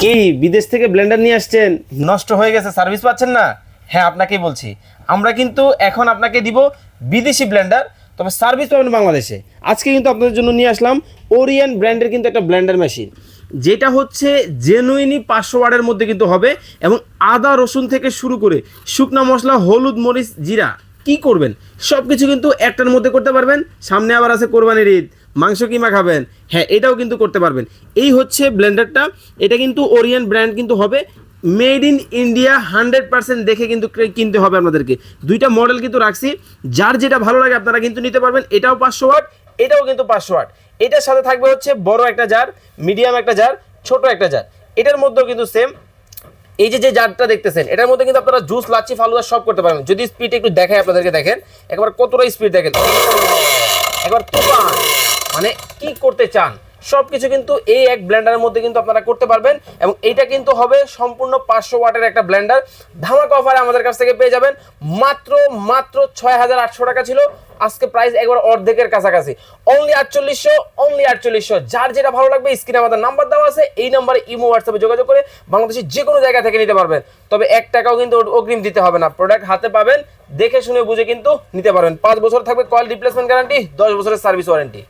কি বিদেশ থেকে ব্লেন্ডার নিয়ে আসছেন, নষ্ট হয়ে গেছে, সার্ভিস পাচ্ছেন না? হ্যাঁ, আপনাকেই বলছি। আমরা কিন্তু এখন আপনাকে দিব বিদেশি ব্লেন্ডার, তবে সার্ভিস পাবেন বাংলাদেশে। আজকে কিন্তু আপনাদের জন্য নিয়ে আসলাম ওরিয়েন্ট ব্র্যান্ডের কিন্তু একটা ব্লেন্ডার মেশিন, যেটা হচ্ছে জেনুইনই 500 ওয়াটের মধ্যে কিন্তু হবে, এবং আদা রসুন থেকে শুরু করে শুকনা মশলা, হলুদ, মরিচ, জিরা কি করবেন সব কিছু কিন্তু একটার মধ্যে করতে পারবেন। সামনে আবার আছে কোরবানির ঈদ, মাংস কিমা খাবেন, হ্যাঁ এটাও কিন্তু করতে পারবেন। এই হচ্ছে ব্লেন্ডারটা। এটা কিন্তু ওরিয়েন্ট ব্র্যান্ড কিন্তু হবে, মেড ইন ইন্ডিয়া 100% দেখে কিন্তু কিনতে হবে আপনাদেরকে। দুইটা মডেল কিন্তু রাখছি, যার যেটা ভালো লাগে আপনারা কিন্তু নিতে পারবেন। এটাও 500 ওয়াট, এটাও কিন্তু 500 ওয়াট। এটার সাথে থাকবে হচ্ছে বড় একটা জার, মিডিয়াম একটা জার, ছোট একটা জার। এটার মধ্যেও কিন্তু সেম এই যে জারটা দেখতেছেন, এটার মধ্যে কিন্তু আপনারা জুস, লাচ্ছি, ফালুদা সব করতে পারবেন। যদি স্পিড একটু দেখায় আপনাদেরকে, দেখেন একবার কতটা স্পিড, দেখেন একবার তুফান, মানে কি করতে চান সবকিছু কিন্তু এই এক ব্লেন্ডারের মধ্যে কিন্তু আপনারা করতে পারবেন। এবং এইটা কিন্তু হবে সম্পূর্ণ 500 ওয়াটের একটা ব্লেন্ডার। ধামাকা অফারে আমাদের কাছ থেকে পেয়ে যাবেন মাত্র মাত্র 6800 টাকা ছিল, আজকে প্রাইস একবার অর্ধেকের কাছাকাছি, অনলি 4800, অনলি 4800। যার যেটা ভালো লাগবে স্ক্রিনে আমাদের নাম্বার দেওয়া আছে, এই নাম্বারে ইমো, হোয়াটসঅ্যাপে যোগাযোগ করে বাংলাদেশের যে কোনো জায়গা থেকে নিতে পারবেন। তবে 1 টাকাও কিন্তু অগ্রিম দিতে হবে না, প্রোডাক্ট হাতে পাবেন, দেখে শুনে বুঝে কিন্তু নিতে পারবেন। 5 বছর থাকবে কয়েল রিপ্লেসমেন্ট গ্যারান্টি, 10 বছরের সার্ভিস ওয়ারেন্টি।